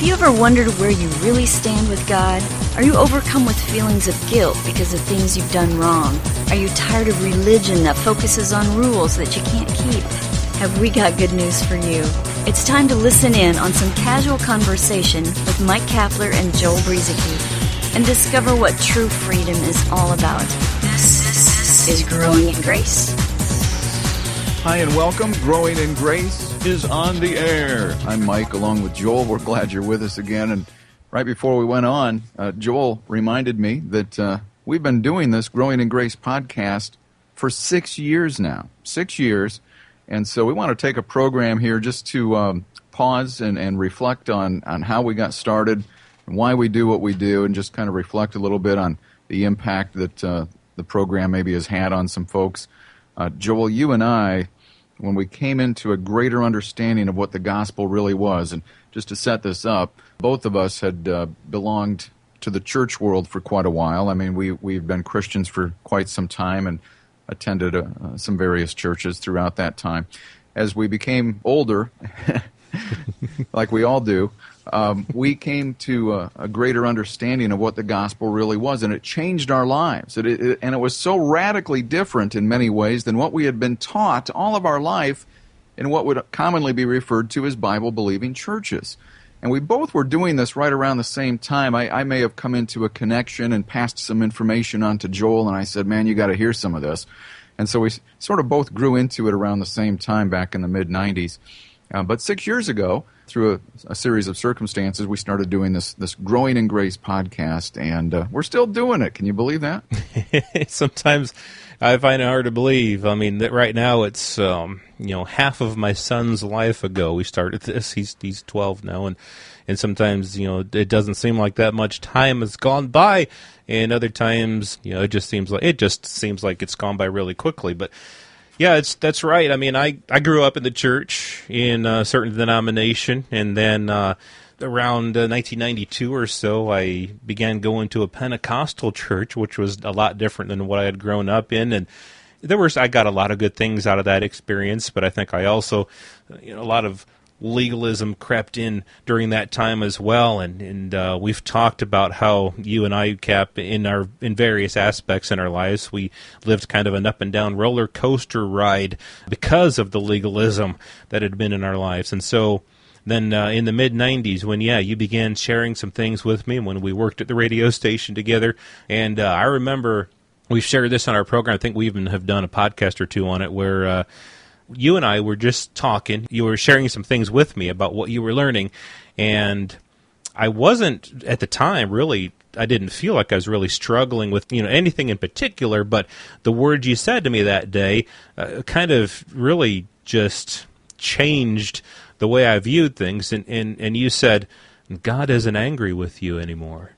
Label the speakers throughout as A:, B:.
A: Have you ever wondered where you really stand with God? Are you overcome with feelings of guilt because of things you've done wrong? Are you tired of religion that focuses on rules that you can't keep? Have we got good news for you? It's time to listen in on some casual conversation with Mike Kapler and Joel Brueseke and discover what true freedom is all about. This is Growing in Grace.
B: Hi and welcome. Growing in Grace is on the air. I'm Mike along with Joel. We're glad you're with us again. And right before we went on, Joel reminded me that we've been doing this Growing in Grace podcast for 6 years now. 6 years. And so we want to take a program here just to pause and reflect on how we got started and why we do what we do, and just kind of reflect a little bit on the impact that the program maybe has had on some folks. Joel, you and I, when we came into a greater understanding of what the gospel really was, and just to set this up, both of us had belonged to the church world for quite a while. I mean, we've been Christians for quite some time and attended some various churches throughout that time. As we became older, like we all do, we came to a greater understanding of what the gospel really was, and it changed our lives. And it was so radically different in many ways than what we had been taught all of our life in what would commonly be referred to as Bible-believing churches. And we both were doing this right around the same time. I may have come into a connection and passed some information on to Joel, and I said, man, you got to hear some of this. And so we sort of both grew into it around the same time back in the mid-'90s. But 6 years ago, through a series of circumstances, we started doing this Growing in Grace podcast, and we're still doing it. Can you believe that?
C: Sometimes I find it hard to believe. I mean, that right now it's half of my son's life ago we started this. He's 12 now, and sometimes it doesn't seem like that much time has gone by, and other times it just seems like it's gone by really quickly. But yeah, that's right. I mean, I grew up in the church in a certain denomination, and then around 1992 or so, I began going to a Pentecostal church, which was a lot different than what I had grown up in, and I got a lot of good things out of that experience, but I think I also, a lot of legalism crept in during that time as well, and we've talked about how you and I, Cap, in various aspects in our lives, we lived kind of an up and down roller coaster ride because of the legalism that had been in our lives. And so then in the mid-'90s, when you began sharing some things with me when we worked at the radio station together, and I remember we've shared this on our program. I think we even have done a podcast or two on it where you and I were just talking. You were sharing some things with me about what you were learning, and I wasn't, at the time, really, I didn't feel like I was really struggling with anything in particular, but the words you said to me that day kind of really just changed the way I viewed things, and you said, God isn't angry with you anymore.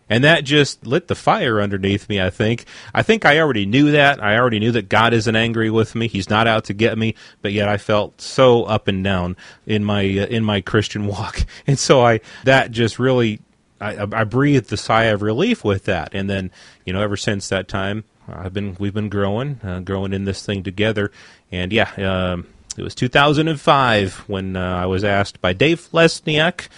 C: And that just lit the fire underneath me, I think. I think I already knew that. I already knew that God isn't angry with me. He's not out to get me. But yet I felt so up and down in my Christian walk. And so that just really, I breathed a sigh of relief with that. And then, ever since that time, we've been growing in this thing together. And it was 2005 when I was asked by Dave Lesniak,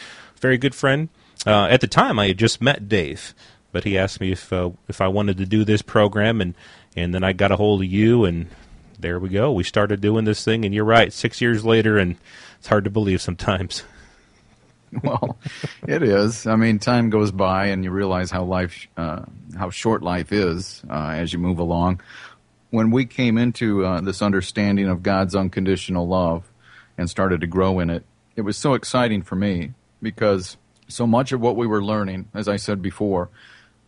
C: very good friend. At the time, I had just met Dave, but he asked me if I wanted to do this program, and then I got a hold of you, and there we go. We started doing this thing, and you're right, 6 years later, and it's hard to believe sometimes.
B: Well, it is. I mean, time goes by, and you realize how short life is as you move along. When we came into this understanding of God's unconditional love and started to grow in it, it was so exciting for me because so much of what we were learning, as I said before,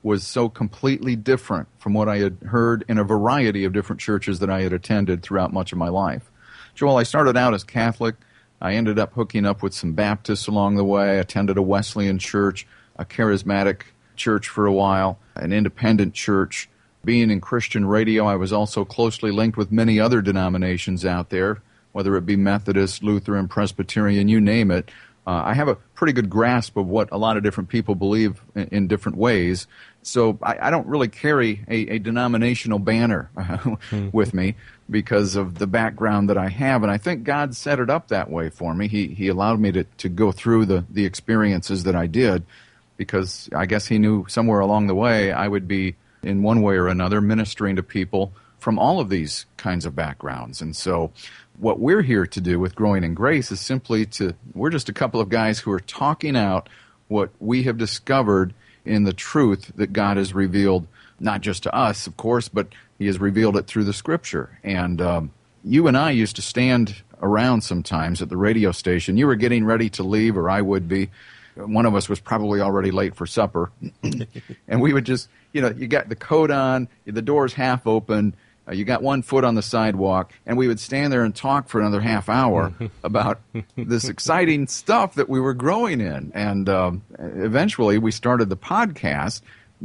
B: was so completely different from what I had heard in a variety of different churches that I had attended throughout much of my life. Joel, I started out as Catholic. I ended up hooking up with some Baptists along the way. I attended a Wesleyan church, a charismatic church for a while, an independent church. Being in Christian radio, I was also closely linked with many other denominations out there, whether it be Methodist, Lutheran, Presbyterian, you name it. I have a pretty good grasp of what a lot of different people believe in different ways. So I don't really carry a denominational banner with me because of the background that I have. And I think God set it up that way for me. He allowed me to go through the experiences that I did because I guess he knew somewhere along the way I would be, in one way or another, ministering to people from all of these kinds of backgrounds. And so what we're here to do with Growing in Grace is simply we're just a couple of guys who are talking out what we have discovered in the truth that God has revealed, not just to us, of course, but he has revealed it through the Scripture. And you and I used to stand around sometimes at the radio station. You were getting ready to leave, or I would be. One of us was probably already late for supper. And we would just, you got the coat on, the door's half open, you got one foot on the sidewalk, and we would stand there and talk for another half hour about this exciting stuff that we were growing in. And eventually we started the podcast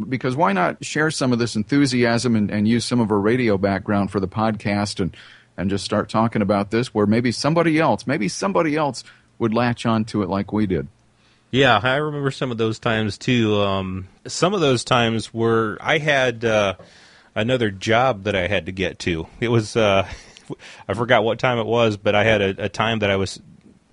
B: because why not share some of this enthusiasm and use some of our radio background for the podcast and just start talking about this where maybe somebody else would latch on to it like we did.
C: Yeah, I remember some of those times too. Some of those times where I had another job that I had to get to. It was, I forgot what time it was, but I had a time that I was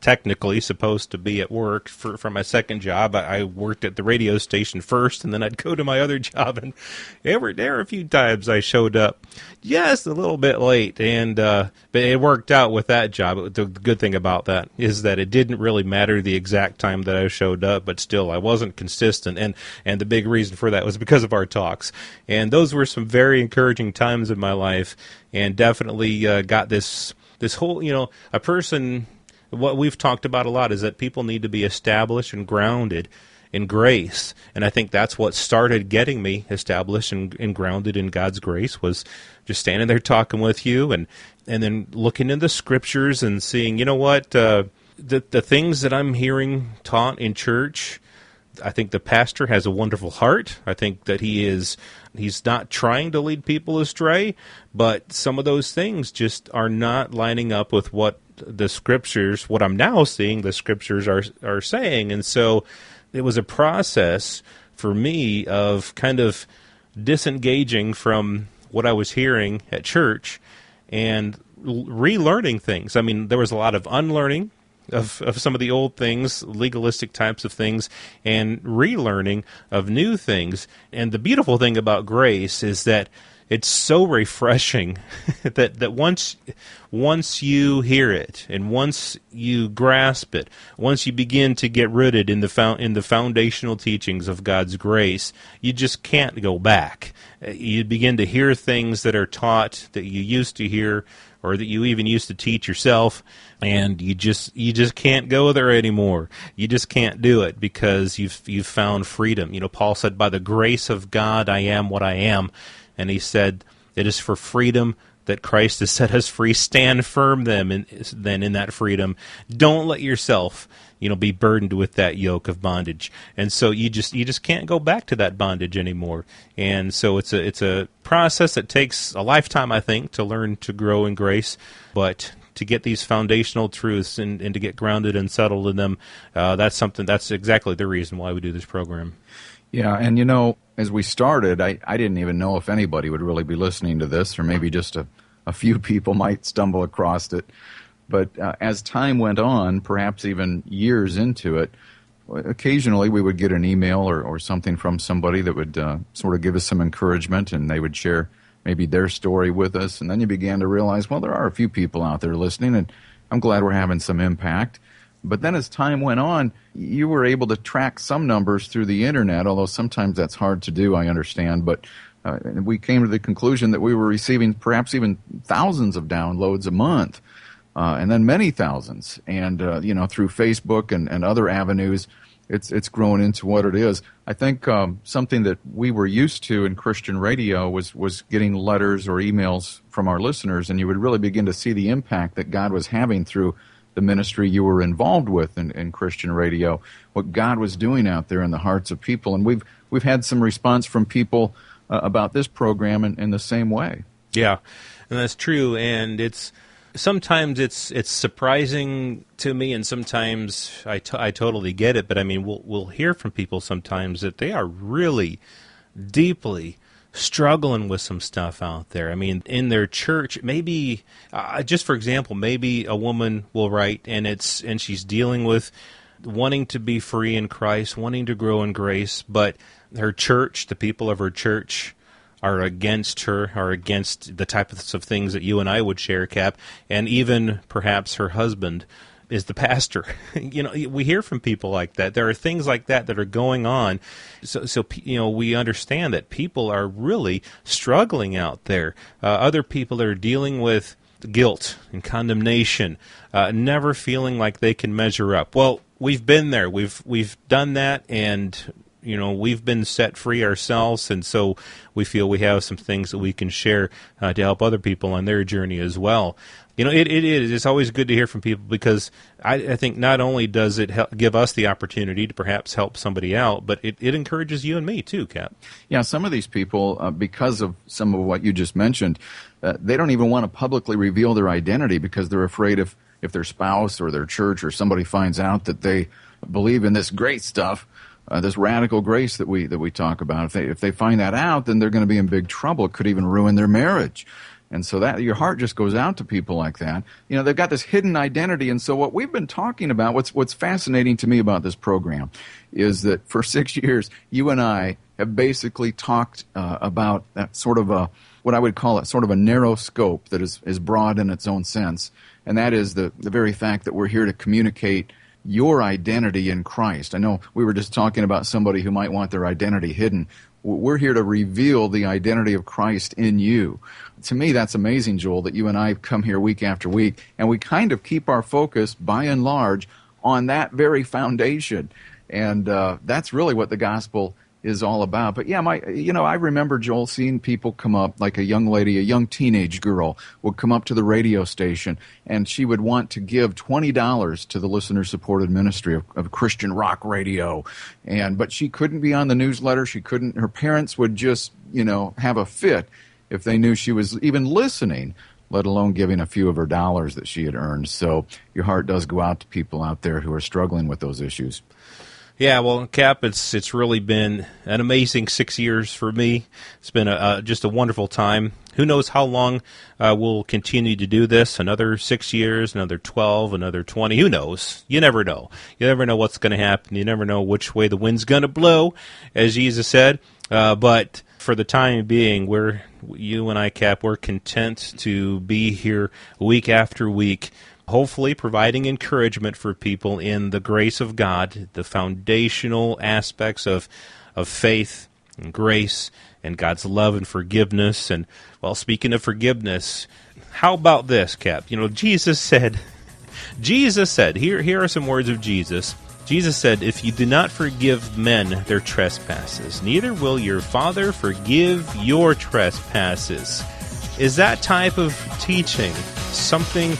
C: technically supposed to be at work for my second job. I worked at the radio station first, and then I'd go to my other job, and there were a few times I showed up just a little bit late, and but it worked out with that job. The good thing about that is that it didn't really matter the exact time that I showed up, but still I wasn't consistent, and the big reason for that was because of our talks, and those were some very encouraging times in my life, and definitely got this whole, a person. What we've talked about a lot is that people need to be established and grounded in grace. And I think that's what started getting me established and grounded in God's grace, was just standing there talking with you and then looking in the Scriptures and seeing, the things that I'm hearing taught in church. I think the pastor has a wonderful heart. I think that he's not trying to lead people astray, but some of those things just are not lining up with what the Scriptures, what I'm now seeing the Scriptures are saying. And so it was a process for me of kind of disengaging from what I was hearing at church and relearning things. I mean, there was a lot of unlearning of some of the old things, legalistic types of things, and relearning of new things. And the beautiful thing about grace is that it's so refreshing that once you hear it and once you grasp it, once you begin to get rooted in the foundational teachings of God's grace, you just can't go back. You begin to hear things that are taught that you used to hear or that you even used to teach yourself, and you just can't go there anymore. You just can't do it because you've found freedom. Paul said, "By the grace of God, I am what I am." And he said, "It is for freedom that Christ has set us free. Stand firm then in that freedom. Don't let yourself, be burdened with that yoke of bondage." And so you just can't go back to that bondage anymore. And so it's a process that takes a lifetime, I think, to learn to grow in grace, but to get these foundational truths and to get grounded and settled in them, that's exactly the reason why we do this program.
B: Yeah, and as we started, I didn't even know if anybody would really be listening to this, or maybe just a few people might stumble across it. But as time went on, perhaps even years into it, occasionally we would get an email or something from somebody that would sort of give us some encouragement, and they would share maybe their story with us. And then you began to realize, well, there are a few people out there listening, and I'm glad we're having some impact. But then as time went on, you were able to track some numbers through the Internet, although sometimes that's hard to do, I understand. But we came to the conclusion that we were receiving perhaps even thousands of downloads a month, and then many thousands. And, through Facebook and other avenues, it's grown into what it is. I think something that we were used to in Christian radio was getting letters or emails from our listeners, and you would really begin to see the impact that God was having through the ministry you were involved with in Christian radio, what God was doing out there in the hearts of people. And we've had some response from people about this program in the same way.
C: Yeah, and that's true. And it's Sometimes it's surprising to me, and sometimes I totally get it. But I mean, we'll hear from people sometimes that they are really deeply struggling with some stuff out there. I mean, in their church, maybe just for example, maybe a woman will write, and she's dealing with wanting to be free in Christ, wanting to grow in grace, but her church, the people of her church, are against her, are against the types of things that you and I would share, Cap, and even perhaps her husband is the pastor. We hear from people like that. There are things like that are going on. So we understand that people are really struggling out there. Other people are dealing with guilt and condemnation, never feeling like they can measure up. Well, we've been there. We've done that, and we've been set free ourselves, and so we feel we have some things that we can share to help other people on their journey as well. It's always good to hear from people, because I think not only does it give us the opportunity to perhaps help somebody out, but it encourages you and me too, Cap.
B: Yeah, some of these people, because of some of what you just mentioned, they don't even want to publicly reveal their identity because they're afraid if their spouse or their church or somebody finds out that they believe in this great stuff, this radical grace that we talk about. If they find that out, then they're going to be in big trouble. It could even ruin their marriage. And so that your heart just goes out to people like that. They've got this hidden identity. And so what we've been talking about, what's fascinating to me about this program is that for 6 years, you and I have basically talked about that sort of what I would call it, sort of a narrow scope that is broad in its own sense. And that is the very fact that we're here to communicate your identity in Christ. I know we were just talking about somebody who might want their identity hidden. We're here to reveal the identity of Christ in you. To me, that's amazing, Joel, that you and I come here week after week, and we kind of keep our focus, by and large, on that very foundation. And that's really what the gospel is all about. But yeah, I remember, Joel, seeing people come up, like a young lady, a young teenage girl would come up to the radio station, and she would want to give $20 to the listener-supported ministry of Christian rock radio. But she couldn't be on the newsletter. Her parents would just, have a fit if they knew she was even listening, let alone giving a few of her dollars that she had earned. So your heart does go out to people out there who are struggling with those issues.
C: Yeah, well, Cap, it's really been an amazing 6 years for me. It's been just a wonderful time. Who knows how long we'll continue to do this? Another 6 years, another 12, another 20. Who knows? You never know. You never know what's going to happen. You never know which way the wind's going to blow, as Jesus said. But for the time being, you and I, Cap, we're content to be here week after week, hopefully providing encouragement for people in the grace of God, the foundational aspects of faith and grace and God's love and forgiveness. And, well, speaking of forgiveness, how about this, Cap? Jesus said, here are some words of Jesus. Jesus said, "If you do not forgive men their trespasses, neither will your Father forgive your trespasses." Is that type of teaching something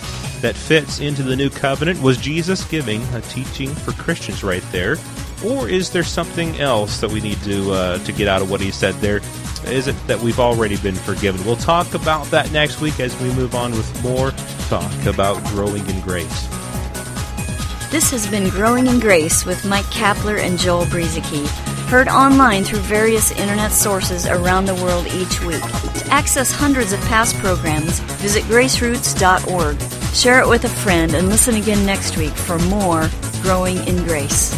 C: that fits into the new covenant? Was Jesus giving a teaching for Christians right there? Or is there something else that we need to get out of what he said there? Is it that we've already been forgiven? We'll talk about that next week as we move on with more talk about growing in grace.
A: This has been Growing in Grace with Mike Kapler and Joel Brizicki, heard online through various internet sources around the world each week. To access hundreds of past programs, visit graceroots.org. Share it with a friend and listen again next week for more Growing in Grace.